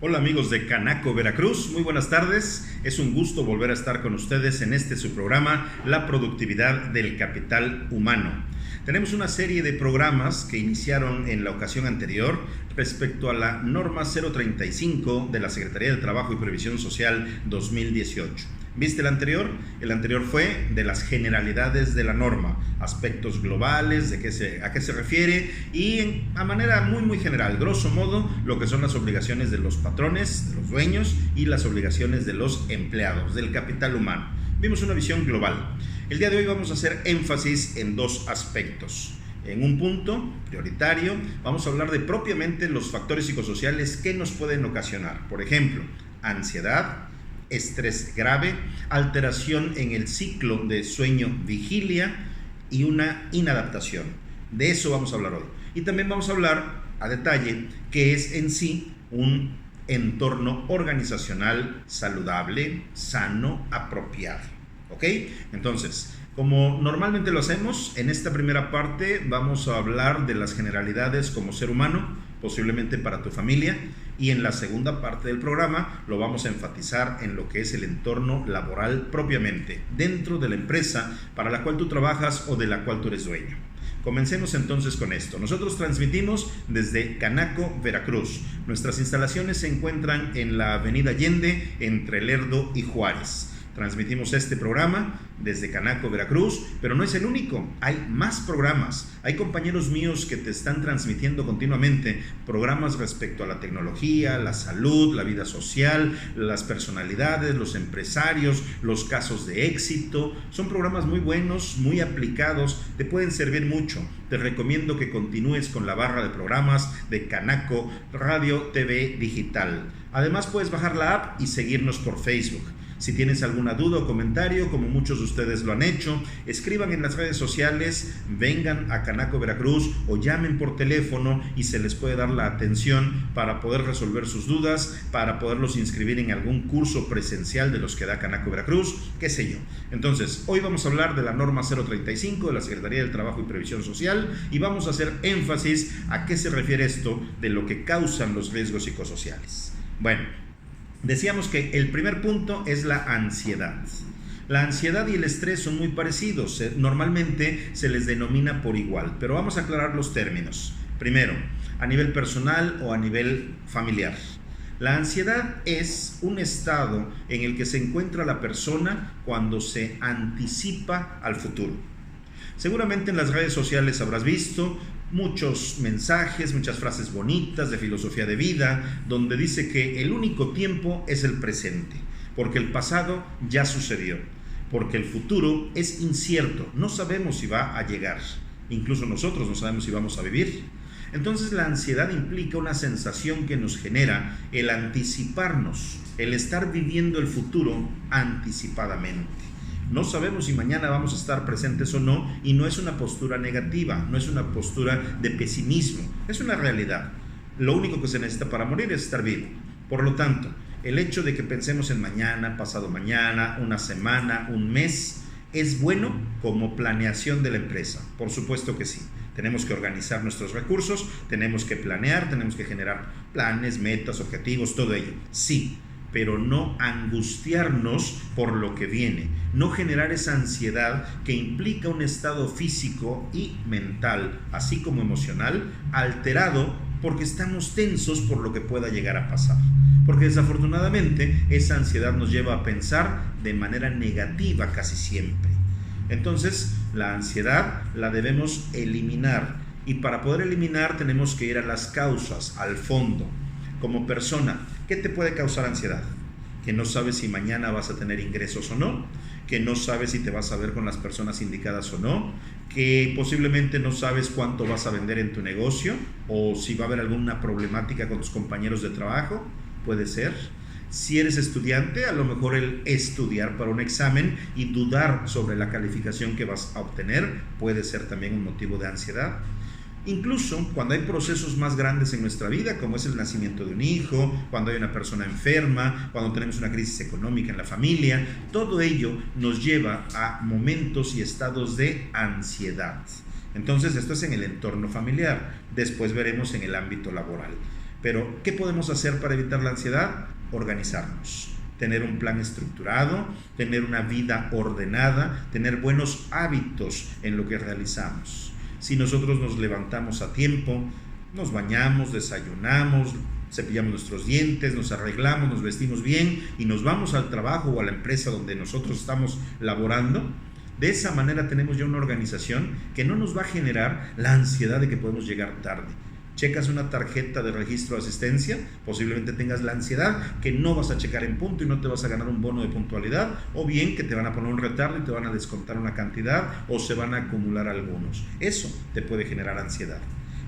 Hola amigos de Canaco, Veracruz, muy buenas tardes. Es un gusto volver a estar con ustedes en su programa, La Productividad del Capital Humano. Tenemos una serie de programas que iniciaron en la ocasión anterior respecto a la norma 035 de la Secretaría del Trabajo y Previsión Social 2018. ¿Viste el anterior? El anterior fue de las generalidades de la norma, aspectos globales, a qué se refiere y a manera muy general, grosso modo, lo que son las obligaciones de los patrones, de los dueños y las obligaciones de los empleados, del capital humano. Vimos una visión global. El día de hoy vamos a hacer énfasis en dos aspectos. En un punto prioritario vamos a hablar de propiamente los factores psicosociales que nos pueden ocasionar. Por ejemplo, ansiedad, estrés grave, alteración en el ciclo de sueño-vigilia y una inadaptación. De eso vamos a hablar hoy. Y también vamos a hablar a detalle qué es en sí un entorno organizacional saludable, sano, apropiado. ¿Ok? Entonces, como normalmente lo hacemos, en esta primera parte vamos a hablar de las generalidades como ser humano, posiblemente para tu familia, y en la segunda parte del programa lo vamos a enfatizar en lo que es el entorno laboral propiamente, dentro de la empresa para la cual tú trabajas o de la cual tú eres dueño. Comencemos entonces con esto. Nosotros transmitimos desde Canaco, Veracruz. Nuestras instalaciones se encuentran en la avenida Allende, entre Lerdo y Juárez. Transmitimos este programa desde Canaco, Veracruz, pero no es el único. Hay más programas. Hay compañeros míos que te están transmitiendo continuamente programas respecto a la tecnología, la salud, la vida social, las personalidades, los empresarios, los casos de éxito. Son programas muy buenos, muy aplicados, te pueden servir mucho. Te recomiendo que continúes con la barra de programas de Canaco Radio TV Digital. Además, puedes bajar la app y seguirnos por Facebook. Si tienes alguna duda o comentario, como muchos de ustedes lo han hecho, escriban en las redes sociales, vengan a Canaco Veracruz o llamen por teléfono y se les puede dar la atención para poder resolver sus dudas, para poderlos inscribir en algún curso presencial de los que da Canaco Veracruz, qué sé yo. Entonces, hoy vamos a hablar de la norma 035 de la Secretaría del Trabajo y Previsión Social y vamos a hacer énfasis a qué se refiere esto de lo que causan los riesgos psicosociales. Bueno, decíamos que el primer punto es la ansiedad. La ansiedad y el estrés son muy parecidos, normalmente se les denomina por igual, pero vamos a aclarar los términos. Primero, a nivel personal o a nivel familiar. La ansiedad es un estado en el que se encuentra la persona cuando se anticipa al futuro. Seguramente en las redes sociales habrás visto muchos mensajes, muchas frases bonitas de filosofía de vida, donde dice que el único tiempo es el presente, porque el pasado ya sucedió, porque el futuro es incierto, no sabemos si va a llegar, incluso nosotros no sabemos si vamos a vivir. Entonces la ansiedad implica una sensación que nos genera el anticiparnos, el estar viviendo el futuro anticipadamente. No sabemos si mañana vamos a estar presentes o no, y no es una postura negativa, no es una postura de pesimismo, es una realidad. Lo único que se necesita para morir es estar vivo. Por lo tanto, el hecho de que pensemos en mañana, pasado mañana, una semana, un mes, es bueno como planeación de la empresa. Por supuesto que sí. Tenemos que organizar nuestros recursos, tenemos que planear, tenemos que generar planes, metas, objetivos, todo ello. Sí, pero no angustiarnos por lo que viene, no generar esa ansiedad que implica un estado físico y mental, así como emocional, alterado porque estamos tensos por lo que pueda llegar a pasar. Porque desafortunadamente esa ansiedad nos lleva a pensar de manera negativa casi siempre. Entonces, la ansiedad la debemos eliminar, y para poder eliminar tenemos que ir a las causas, al fondo. Como persona, ¿qué te puede causar ansiedad? Que no sabes si mañana vas a tener ingresos o no, que no sabes si te vas a ver con las personas indicadas o no, que posiblemente no sabes cuánto vas a vender en tu negocio o si va a haber alguna problemática con tus compañeros de trabajo, puede ser. Si eres estudiante, a lo mejor el estudiar para un examen y dudar sobre la calificación que vas a obtener puede ser también un motivo de ansiedad. Incluso cuando hay procesos más grandes en nuestra vida, como es el nacimiento de un hijo, cuando hay una persona enferma, cuando tenemos una crisis económica en la familia, todo ello nos lleva a momentos y estados de ansiedad. Entonces, esto es en el entorno familiar. Después veremos en el ámbito laboral. Pero, ¿qué podemos hacer para evitar la ansiedad? Organizarnos, tener un plan estructurado, tener una vida ordenada, tener buenos hábitos en lo que realizamos. Si nosotros nos levantamos a tiempo, nos bañamos, desayunamos, cepillamos nuestros dientes, nos arreglamos, nos vestimos bien y nos vamos al trabajo o a la empresa donde nosotros estamos laborando, de esa manera tenemos ya una organización que no nos va a generar la ansiedad de que podemos llegar tarde. Checas una tarjeta de registro de asistencia, posiblemente tengas la ansiedad que no vas a checar en punto y no te vas a ganar un bono de puntualidad, o bien que te van a poner un retardo y te van a descontar una cantidad o se van a acumular algunos. Eso te puede generar ansiedad.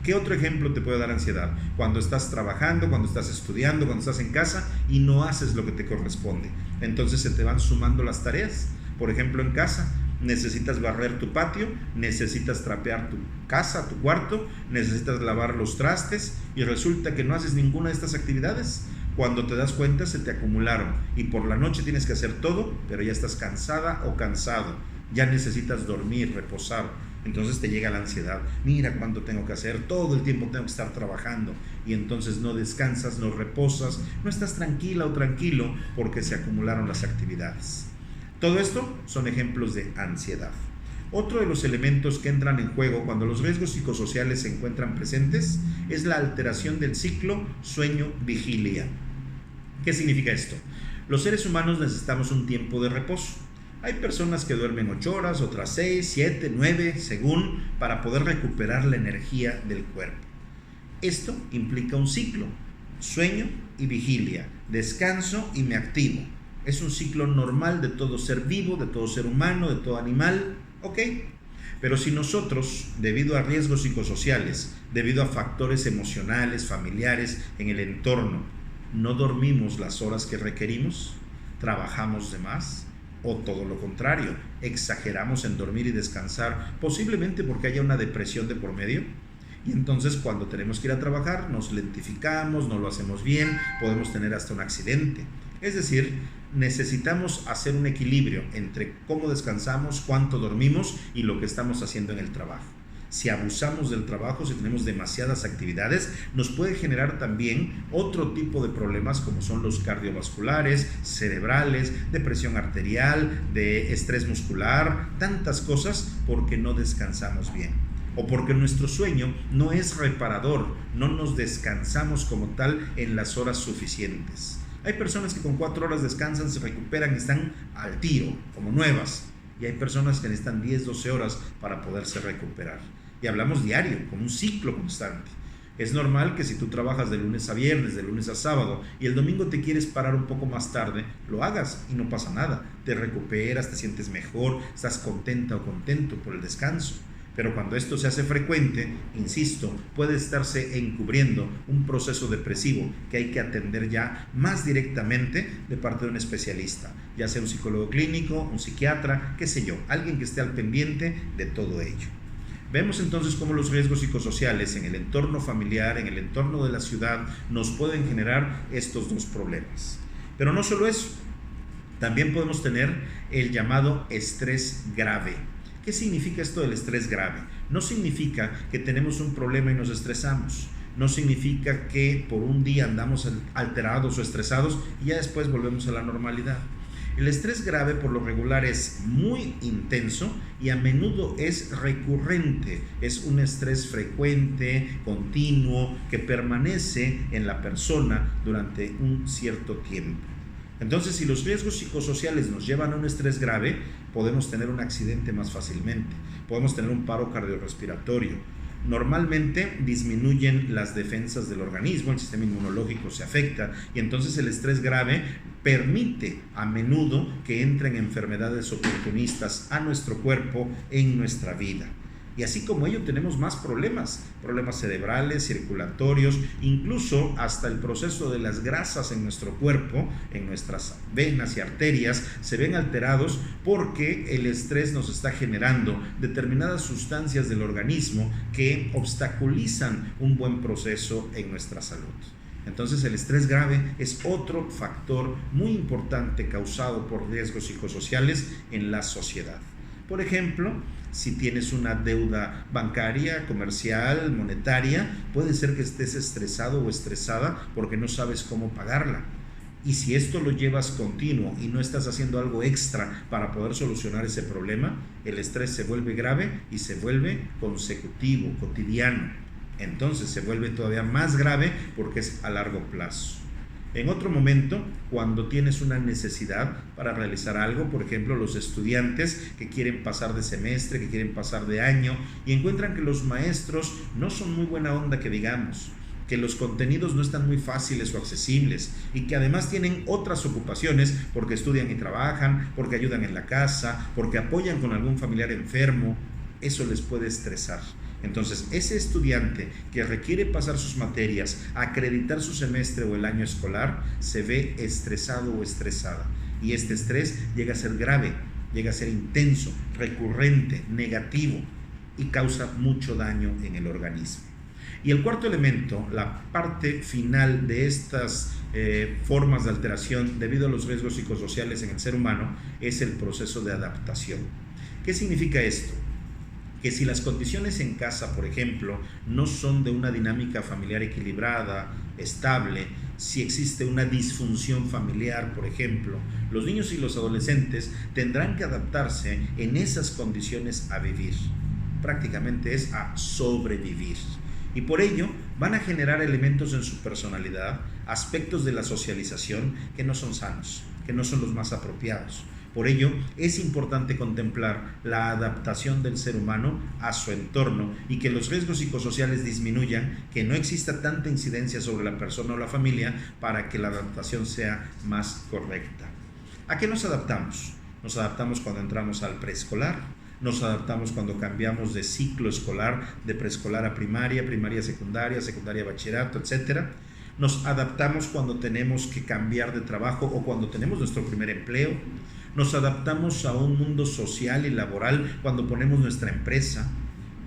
¿Qué otro ejemplo te puede dar ansiedad? Cuando estás trabajando, cuando estás estudiando, cuando estás en casa y no haces lo que te corresponde. Entonces se te van sumando las tareas. Por ejemplo, en casa, necesitas barrer tu patio, necesitas trapear tu casa, tu cuarto, necesitas lavar los trastes y resulta que no haces ninguna de estas actividades. Cuando te das cuenta se te acumularon y por la noche tienes que hacer todo, pero ya estás cansada o cansado, ya necesitas dormir, reposar. Entonces te llega la ansiedad, mira cuánto tengo que hacer, todo el tiempo tengo que estar trabajando y entonces no descansas, no reposas, no estás tranquila o tranquilo porque se acumularon las actividades. Todo esto son ejemplos de ansiedad. Otro de los elementos que entran en juego cuando los riesgos psicosociales se encuentran presentes es la alteración del ciclo sueño-vigilia. ¿Qué significa esto? Los seres humanos necesitamos un tiempo de reposo. Hay personas que duermen 8 horas, otras 6, 7, 9, según, para poder recuperar la energía del cuerpo. Esto implica un ciclo, sueño y vigilia, descanso y me activo. Es un ciclo normal de todo ser vivo, de todo ser humano, de todo animal, ok. Pero si nosotros, debido a riesgos psicosociales, debido a factores emocionales, familiares, en el entorno, no dormimos las horas que requerimos, trabajamos de más, o todo lo contrario, exageramos en dormir y descansar, posiblemente porque haya una depresión de por medio, y entonces cuando tenemos que ir a trabajar nos lentificamos, no lo hacemos bien, podemos tener hasta un accidente. Es decir, necesitamos hacer un equilibrio entre cómo descansamos, cuánto dormimos y lo que estamos haciendo en el trabajo. Si abusamos del trabajo, si tenemos demasiadas actividades, nos puede generar también otro tipo de problemas como son los cardiovasculares, cerebrales, de presión arterial, de estrés muscular, tantas cosas porque no descansamos bien. O porque nuestro sueño no es reparador, no nos descansamos como tal en las horas suficientes. Hay personas que con 4 horas descansan, se recuperan y están al tiro, como nuevas. Y hay personas que necesitan 10, 12 horas para poderse recuperar. Y hablamos diario, con un ciclo constante. Es normal que si tú trabajas de lunes a viernes, de lunes a sábado, y el domingo te quieres parar un poco más tarde, lo hagas y no pasa nada. Te recuperas, te sientes mejor, estás contenta o contento por el descanso. Pero cuando esto se hace frecuente, insisto, puede estarse encubriendo un proceso depresivo que hay que atender ya más directamente de parte de un especialista, ya sea un psicólogo clínico, un psiquiatra, qué sé yo, alguien que esté al pendiente de todo ello. Vemos entonces cómo los riesgos psicosociales en el entorno familiar, en el entorno de la ciudad, nos pueden generar estos dos problemas. Pero no solo eso, también podemos tener el llamado estrés grave. ¿Qué significa esto del estrés grave? No significa que tenemos un problema y nos estresamos. No significa que por un día andamos alterados o estresados y ya después volvemos a la normalidad. El estrés grave por lo regular es muy intenso y a menudo es recurrente. Es un estrés frecuente, continuo, que permanece en la persona durante un cierto tiempo. Entonces, si los riesgos psicosociales nos llevan a un estrés grave, podemos tener un accidente más fácilmente, podemos tener un paro cardiorrespiratorio. Normalmente disminuyen las defensas del organismo, el sistema inmunológico se afecta y entonces el estrés grave permite a menudo que entren enfermedades oportunistas a nuestro cuerpo en nuestra vida. Y así como ello tenemos más problemas cerebrales, circulatorios, incluso hasta el proceso de las grasas en nuestro cuerpo, en nuestras venas y arterias, se ven alterados porque el estrés nos está generando determinadas sustancias del organismo que obstaculizan un buen proceso en nuestra salud. Entonces el estrés grave es otro factor muy importante causado por riesgos psicosociales en la sociedad. Por ejemplo, si tienes una deuda bancaria, comercial, monetaria, puede ser que estés estresado o estresada porque no sabes cómo pagarla. Y si esto lo llevas continuo y no estás haciendo algo extra para poder solucionar ese problema, el estrés se vuelve grave y se vuelve consecutivo, cotidiano. Entonces se vuelve todavía más grave porque es a largo plazo. En otro momento, cuando tienes una necesidad para realizar algo, por ejemplo, los estudiantes que quieren pasar de semestre, que quieren pasar de año y encuentran que los maestros no son muy buena onda, que digamos, que los contenidos no están muy fáciles o accesibles y que además tienen otras ocupaciones porque estudian y trabajan, porque ayudan en la casa, porque apoyan con algún familiar enfermo, eso les puede estresar. Entonces, ese estudiante que requiere pasar sus materias, acreditar su semestre o el año escolar, se ve estresado o estresada. Y este estrés llega a ser grave, llega a ser intenso, recurrente, negativo y causa mucho daño en el organismo. Y el cuarto elemento, la parte final de estas formas de alteración debido a los riesgos psicosociales en el ser humano, es el proceso de adaptación. ¿Qué significa esto? Que si las condiciones en casa, por ejemplo, no son de una dinámica familiar equilibrada, estable, si existe una disfunción familiar, por ejemplo, los niños y los adolescentes tendrán que adaptarse en esas condiciones a vivir. Prácticamente es a sobrevivir. Y por ello van a generar elementos en su personalidad, aspectos de la socialización que no son sanos, que no son los más apropiados. Por ello, es importante contemplar la adaptación del ser humano a su entorno y que los riesgos psicosociales disminuyan, que no exista tanta incidencia sobre la persona o la familia para que la adaptación sea más correcta. ¿A qué nos adaptamos? Nos adaptamos cuando entramos al preescolar, nos adaptamos cuando cambiamos de ciclo escolar, de preescolar a primaria, primaria a secundaria, secundaria a bachillerato, etc. Nos adaptamos cuando tenemos que cambiar de trabajo o cuando tenemos nuestro primer empleo. Nos adaptamos a un mundo social y laboral cuando ponemos nuestra empresa.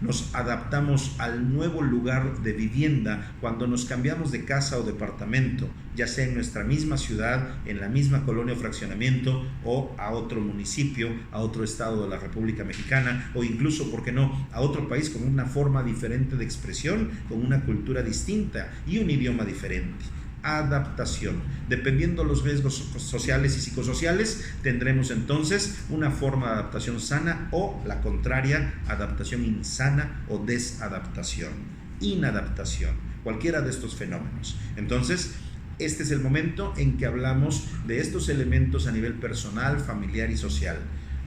Nos adaptamos al nuevo lugar de vivienda cuando nos cambiamos de casa o departamento, ya sea en nuestra misma ciudad, en la misma colonia o fraccionamiento, o a otro municipio, a otro estado de la República Mexicana, o incluso, ¿por qué no?, a otro país con una forma diferente de expresión, con una cultura distinta y un idioma diferente. Adaptación. Dependiendo de los riesgos sociales y psicosociales, tendremos entonces una forma de adaptación sana o la contraria, adaptación insana o desadaptación, inadaptación, cualquiera de estos fenómenos. Entonces, este es el momento en que hablamos de estos elementos a nivel personal, familiar y social.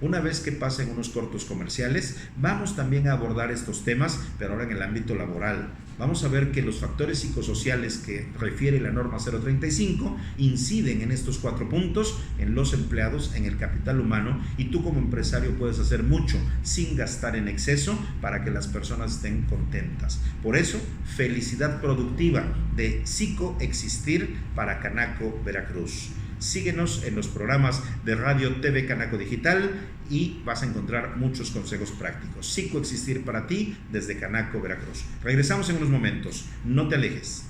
Una vez que pasen unos cortos comerciales, vamos también a abordar estos temas, pero ahora en el ámbito laboral. Vamos a ver que los factores psicosociales que refiere la norma 035 inciden en estos 4 puntos, en los empleados, en el capital humano, y tú como empresario puedes hacer mucho sin gastar en exceso para que las personas estén contentas. Por eso, felicidad productiva de Psicoexistir para Canaco, Veracruz. Síguenos en los programas de Radio TV Canaco Digital y vas a encontrar muchos consejos prácticos. Psicoexistir para ti desde Canaco, Veracruz. Regresamos en unos momentos. No te alejes.